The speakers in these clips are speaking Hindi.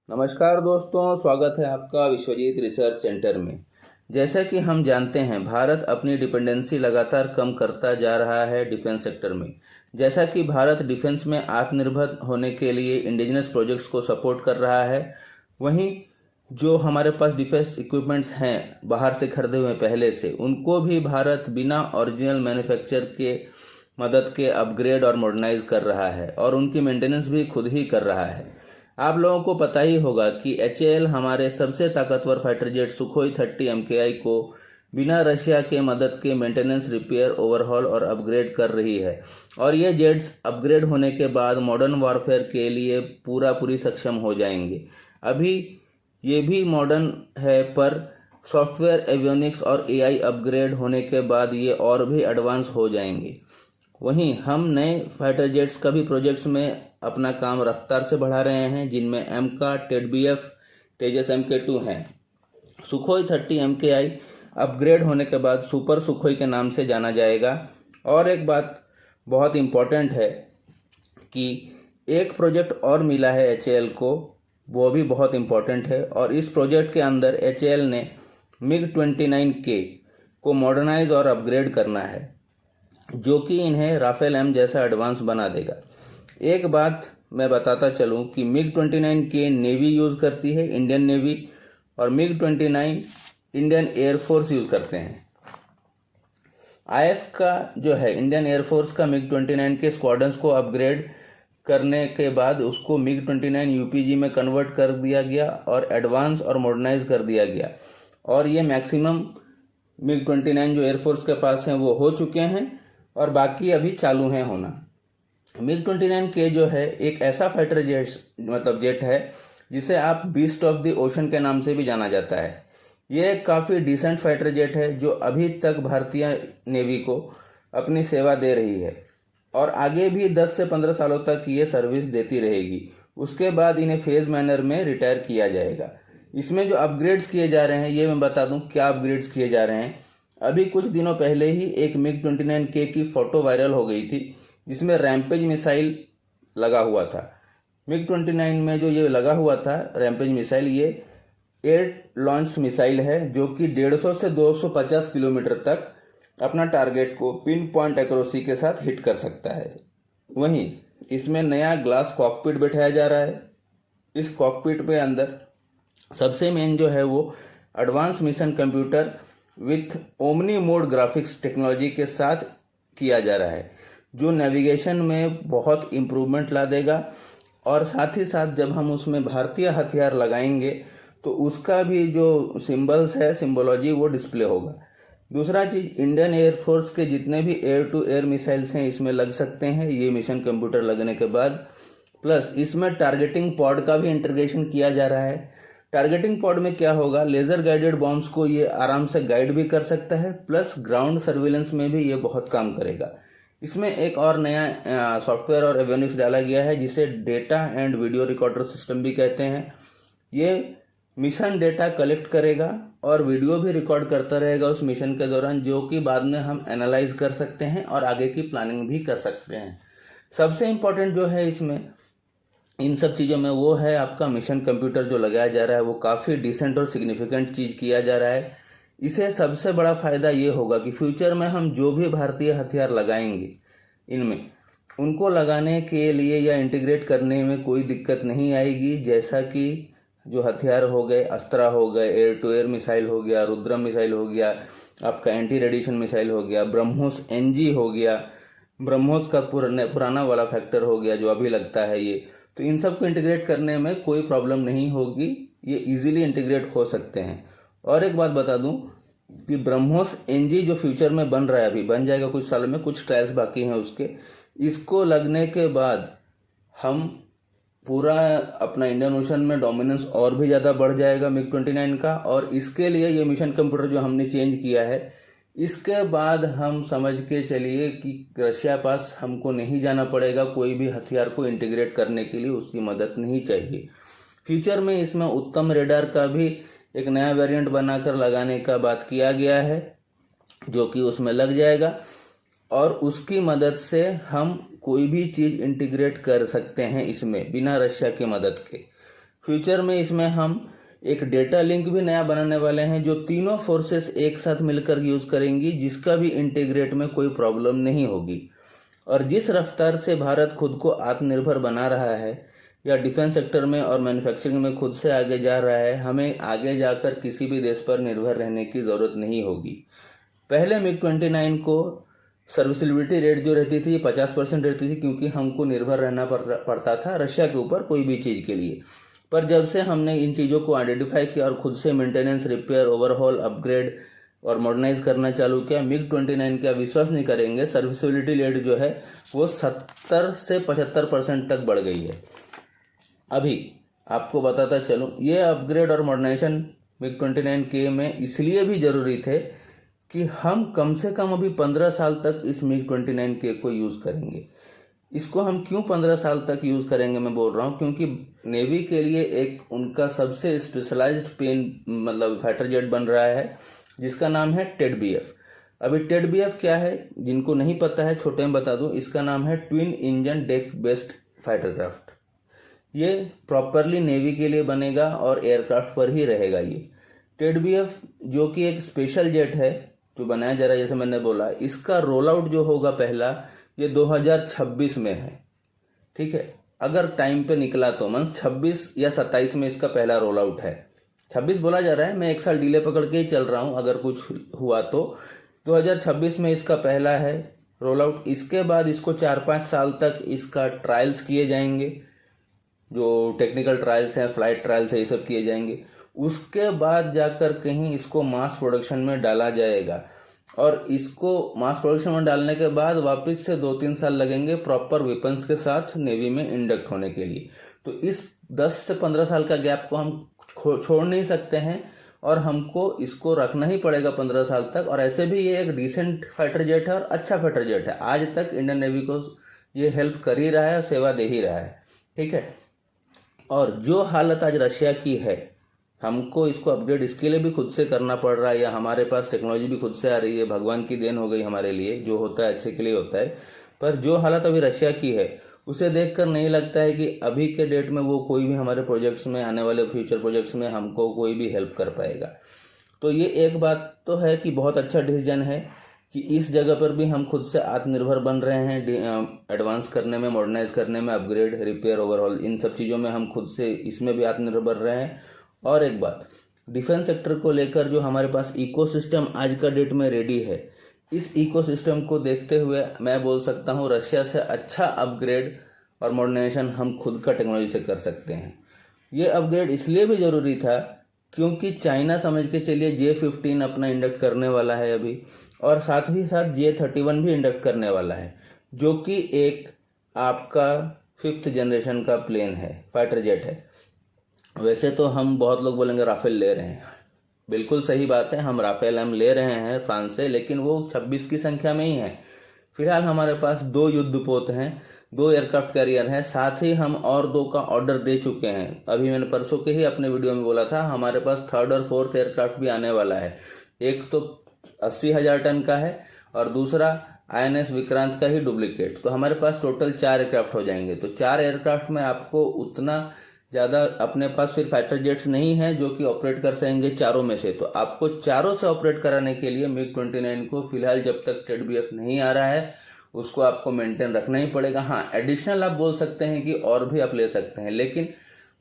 नमस्कार दोस्तों, स्वागत है आपका विश्वजीत रिसर्च सेंटर में। जैसा कि हम जानते हैं, भारत अपनी डिपेंडेंसी लगातार कम करता जा रहा है डिफेंस सेक्टर में। जैसा कि भारत डिफेंस में आत्मनिर्भर होने के लिए इंडिजिनस प्रोजेक्ट्स को सपोर्ट कर रहा है, वहीं जो हमारे पास डिफेंस इक्विपमेंट्स हैं बाहर से खरीदे हुए पहले से, उनको भी भारत बिना ओरिजिनल मैन्युफैक्चर के मदद के अपग्रेड और मॉडर्नाइज कर रहा है और उनकी मेंटेनेंस भी खुद ही कर रहा है। आप लोगों को पता ही होगा कि एचएएल हमारे सबसे ताकतवर फाइटर जेट सुखोई 30 एमकेआई को बिना रशिया के मदद के मेंटेनेंस, रिपेयर, ओवरहॉल और अपग्रेड कर रही है और ये जेट्स अपग्रेड होने के बाद मॉडर्न वॉरफेयर के लिए पूरी सक्षम हो जाएंगे। अभी ये भी मॉडर्न है, पर सॉफ्टवेयर, एवियोनिक्स और एआई अपग्रेड होने के बाद ये और भी एडवांस हो जाएंगे। वहीं हम नए फाइटर जेट्स का भी प्रोजेक्ट्स में अपना काम रफ्तार से बढ़ा रहे हैं, जिनमें एमका, टेडबीएफ, तेजस MK2 हैं। सुखोई 30 MKI अपग्रेड होने के बाद सुपर सुखोई के नाम से जाना जाएगा। और एक बात बहुत इम्पोर्टेंट है कि एक प्रोजेक्ट और मिला है एचएएल को, वो भी बहुत इम्पोर्टेंट है। और इस प्रोजेक्ट के अंदर एचएएल ने MiG-29K को मॉडर्नाइज और अपग्रेड करना है, जो कि इन्हें राफेल M जैसा एडवांस बना देगा। एक बात मैं बताता चलूं कि MiG-29K नेवी यूज़ करती है, इंडियन नेवी, और MiG-29 इंडियन एयरफोर्स यूज़ करते हैं। IF का जो है, इंडियन एयरफोर्स का MiG-29 के स्क्वाड्रंस को अपग्रेड करने के बाद उसको MiG-29 UPG में कन्वर्ट कर दिया गया और एडवांस और मॉडर्नाइज कर दिया गया। और ये मैक्सिमम MiG-29 जो एयरफोर्स के पास हैं वो हो चुके हैं और बाकी अभी चालू हैं होना। MiG-29K जो है एक ऐसा फाइटर जेट है जिसे आप बीस्ट ऑफ द ओशन के नाम से भी जाना जाता है। ये एक काफ़ी डिसेंट फाइटर जेट है जो अभी तक भारतीय नेवी को अपनी सेवा दे रही है और आगे भी 10 से 15 सालों तक ये सर्विस देती रहेगी। उसके बाद इन्हें फेज मैनर में रिटायर किया जाएगा। इसमें जो अपग्रेड्स किए जा रहे हैं, ये मैं बता दूं क्या अपग्रेड्स किए जा रहे हैं। अभी कुछ दिनों पहले ही एक MiG-29K की फ़ोटो वायरल हो गई थी, जिसमें रैम्पेज मिसाइल लगा हुआ था। MiG-29 में जो ये लगा हुआ था रैम्पेज मिसाइल, ये एयर लॉन्च मिसाइल है जो कि 150 से 250 किलोमीटर तक अपना टारगेट को पिन पॉइंट एक्यूरेसी के साथ हिट कर सकता है। वहीं इसमें नया ग्लास कॉकपिट बैठाया जा रहा है। इस कॉकपिट में अंदर सबसे मेन जो है वो advance mission computer with omni mode graphics technology के साथ किया जा रहा है, जो नेविगेशन में बहुत इम्प्रूवमेंट ला देगा। और साथ ही साथ जब हम उसमें भारतीय हथियार लगाएंगे तो उसका भी जो सिंबल्स है, सिंबोलॉजी, वो डिस्प्ले होगा। दूसरा चीज़, इंडियन एयरफोर्स के जितने भी एयर टू एयर मिसाइल्स हैं इसमें लग सकते हैं ये मिशन कंप्यूटर लगने के बाद। प्लस इसमें टारगेटिंग पॉड का भी इंटीग्रेशन किया जा रहा है। टारगेटिंग पॉड में क्या होगा, लेज़र गाइडेड बॉम्ब्स को ये आराम से गाइड भी कर सकता है, प्लस ग्राउंड सर्विलेंस में भी ये बहुत काम करेगा। इसमें एक और नया सॉफ्टवेयर और एवियोनिक्स डाला गया है जिसे data and video recorder system भी कहते हैं। ये मिशन डेटा कलेक्ट करेगा और वीडियो भी रिकॉर्ड करता रहेगा उस मिशन के दौरान, जो कि बाद में हम एनालाइज कर सकते हैं और आगे की प्लानिंग भी कर सकते हैं। सबसे इम्पोर्टेंट जो है इसमें इन सब चीज़ों में वो है आपका मिशन कंप्यूटर जो लगाया जा रहा है, वो काफ़ी डिसेंट और सिग्निफिकेंट चीज़ किया जा रहा है। इसे सबसे बड़ा फ़ायदा ये होगा कि फ्यूचर में हम जो भी भारतीय हथियार लगाएंगे इनमें, उनको लगाने के लिए या इंटीग्रेट करने में कोई दिक्कत नहीं आएगी। जैसा कि जो हथियार हो गए, अस्त्रा हो गए, एयर टू एयर मिसाइल हो गया, रुद्रम मिसाइल हो गया, आपका एंटी रेडिएशन मिसाइल हो गया, ब्रह्मोस NG हो गया, ब्रह्मोस का पुराना वाला फैक्टर हो गया जो अभी लगता है ये, तो इन सब को इंटीग्रेट करने में कोई प्रॉब्लम नहीं होगी, ये इजीली इंटीग्रेट हो सकते हैं। और एक बात बता दूं कि ब्रह्मोस NG जो फ्यूचर में बन रहा है, अभी बन जाएगा कुछ सालों में, कुछ ट्रायल्स बाकी हैं उसके, इसको लगने के बाद हम पूरा अपना इंडियन ओशन में डोमिनेंस और भी ज़्यादा बढ़ जाएगा MiG-29 का। और इसके लिए ये मिशन कंप्यूटर जो हमने चेंज किया है, इसके बाद हम समझ के चलिए कि रशिया पास हमको नहीं जाना पड़ेगा, कोई भी हथियार को इंटीग्रेट करने के लिए उसकी मदद नहीं चाहिए। फ्यूचर में इसमें उत्तम रेडार का भी एक नया वेरिएंट बनाकर लगाने का बात किया गया है, जो कि उसमें लग जाएगा और उसकी मदद से हम कोई भी चीज़ इंटीग्रेट कर सकते हैं इसमें बिना रशिया की मदद के। फ्यूचर में इसमें हम एक डेटा लिंक भी नया बनाने वाले हैं जो तीनों फोर्सेस एक साथ मिलकर यूज़ करेंगी, जिसका भी इंटीग्रेट में कोई प्रॉब्लम नहीं होगी। और जिस रफ्तार से भारत खुद को आत्मनिर्भर बना रहा है या डिफेंस सेक्टर में और मैन्युफैक्चरिंग में खुद से आगे जा रहा है, हमें आगे जाकर किसी भी देश पर निर्भर रहने की ज़रूरत नहीं होगी। पहले MiG-29 को सर्विसिबिलिटी रेट जो रहती थी 50% रहती थी, क्योंकि हमको निर्भर रहना पड़ता था रशिया के ऊपर कोई भी चीज़ के लिए। पर जब से हमने इन चीज़ों को आइडेंटिफाई किया और खुद से मेंटेनेंस, रिपेयर, ओवरहॉल, अपग्रेड और मॉडर्नाइज करना चालू किया, MiG-29 का विश्वास नहीं करेंगे, सर्विसिबिलिटी रेट जो है वो 70 से 75% तक बढ़ गई है। अभी आपको बताता चलूँ, ये अपग्रेड और मॉडर्नाइजेशन MiG-29K में इसलिए भी ज़रूरी थे कि हम कम से कम अभी 15 साल तक इस MiG-29K को यूज़ करेंगे। इसको हम क्यों 15 साल तक यूज़ करेंगे मैं बोल रहा हूँ, क्योंकि नेवी के लिए एक उनका सबसे स्पेशलाइज्ड फाइटर जेट बन रहा है जिसका नाम है TED-BF। अभी TED-BF क्या है, जिनको नहीं पता है छोटे में बता दूं, इसका नाम है twin engine deck based fighter craft. ये प्रॉपरली नेवी के लिए बनेगा और एयरक्राफ्ट पर ही रहेगा। ये TED-BF जो कि एक स्पेशल जेट है जो बनाया जा रहा है, जैसे मैंने बोला, इसका रोल आउट जो होगा पहला ये 2026 में है। ठीक है, अगर टाइम पे निकला तो 26 या 27 में इसका पहला रोल आउट है। 26 बोला जा रहा है, मैं एक साल डिले पकड़ के ही चल रहा हूँ, अगर कुछ हुआ तो 2026 में इसका पहला है रोल आउट। इसके बाद इसको 4-5 साल तक इसका ट्रायल्स किए जाएंगे, जो टेक्निकल ट्रायल्स हैं, फ्लाइट ट्रायल्स है, ये सब किए जाएंगे। उसके बाद जाकर कहीं इसको मास प्रोडक्शन में डाला जाएगा और इसको मास प्रोडक्शन में डालने के बाद वापस से 2-3 साल लगेंगे प्रॉपर वेपन्स के साथ नेवी में इंडक्ट होने के लिए। तो इस 10 से 15 साल का गैप को हम छोड़ नहीं सकते हैं और हमको इसको रखना ही पड़ेगा 15 साल तक। और ऐसे भी ये एक डिसेंट फाइटर जेट है और अच्छा फाइटर जेट है। आज तक इंडियन नेवी को ये हेल्प कर ही रहा है और सेवा दे ही रहा है। ठीक है, और जो हालत आज रशिया की है, हमको इसको अपग्रेड इसके लिए भी खुद से करना पड़ रहा है, या हमारे पास टेक्नोलॉजी भी खुद से आ रही है, भगवान की देन हो गई हमारे लिए। जो होता है अच्छे के लिए होता है, पर जो हालत अभी रशिया की है उसे देखकर नहीं लगता है कि अभी के डेट में वो कोई भी हमारे प्रोजेक्ट्स में, आने वाले फ्यूचर प्रोजेक्ट्स में हमको कोई भी हेल्प कर पाएगा। तो ये एक बात तो है कि बहुत अच्छा डिसीजन है कि इस जगह पर भी हम खुद से आत्मनिर्भर बन रहे हैं, एडवांस करने में, मॉडर्नाइज करने में, अपग्रेड, रिपेयर, ओवरऑल, इन सब चीज़ों में हम खुद से इसमें भी आत्मनिर्भर बन रहे हैं। और एक बात, डिफेंस सेक्टर को लेकर जो हमारे पास इकोसिस्टम आज का डेट में रेडी है, इस इकोसिस्टम को देखते हुए मैं बोल सकता हूँ रशिया से अच्छा अपग्रेड और मॉडर्नाइजेशन हम खुद का टेक्नोलॉजी से कर सकते हैं। ये अपग्रेड इसलिए भी ज़रूरी था क्योंकि चाइना समझ के चलिए J-15 अपना इंडक्ट करने वाला है अभी, और साथ ही साथ J-31 भी इंडक्ट करने वाला है, जो कि एक आपका 5th जनरेशन का प्लेन है, फाइटर जेट है। वैसे तो हम बहुत लोग बोलेंगे राफेल ले रहे हैं, बिल्कुल सही बात है, हम राफेल ले रहे हैं फ्रांस से, लेकिन वो 26 की संख्या में ही है। फिलहाल हमारे पास 2 युद्धपोत हैं, 2 एयरक्राफ्ट कैरियर हैं, साथ ही हम और 2 का ऑर्डर दे चुके हैं। अभी मैंने परसों के ही अपने वीडियो में बोला था, हमारे पास 3rd और 4th एयरक्राफ्ट भी आने वाला है। एक तो 80,000 टन का है और दूसरा INS विक्रांत का ही डुप्लीकेट। तो हमारे पास टोटल 4 एयरक्राफ्ट हो जाएंगे। तो 4 एयरक्राफ्ट में आपको उतना ज़्यादा, अपने पास फिर फाइटर जेट्स नहीं हैं जो कि ऑपरेट कर सकेंगे चारों में से। तो आपको चारों से ऑपरेट कराने के लिए MiG-29 को फिलहाल जब तक TED-BF नहीं आ रहा है उसको आपको मेंटेन रखना ही पड़ेगा। हाँ, एडिशनल आप बोल सकते हैं कि और भी आप ले सकते हैं, लेकिन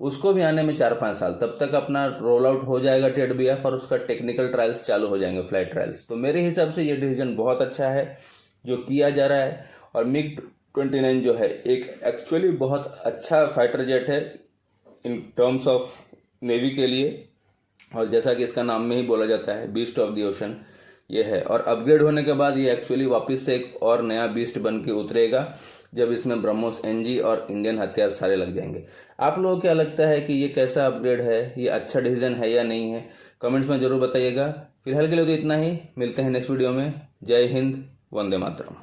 उसको भी आने में 4-5 साल, तब तक अपना रोल आउट हो जाएगा TED-BF और उसका टेक्निकल ट्रायल्स चालू हो जाएंगे, फ्लाइट ट्रायल्स। तो मेरे हिसाब से ये डिसीजन बहुत अच्छा है जो किया जा रहा है। और MiG-29 जो है एक एक्चुअली बहुत अच्छा फाइटर जेट है इन टर्म्स ऑफ नेवी के लिए, और जैसा कि इसका नाम में ही बोला जाता है, बीस्ट ऑफ द ओशन ये है। और अपग्रेड होने के बाद ये एक्चुअली वापस से एक और नया बीस्ट बन के उतरेगा जब इसमें ब्रह्मोस NG और इंडियन हथियार सारे लग जाएंगे। आप लोगों को क्या लगता है कि ये कैसा अपग्रेड है, ये अच्छा डिसीजन है या नहीं है, कमेंट्स में ज़रूर बताइएगा। फिलहाल के लिए तो इतना ही, मिलते हैं नेक्स्ट वीडियो में। जय हिंद, वंदे मातरम।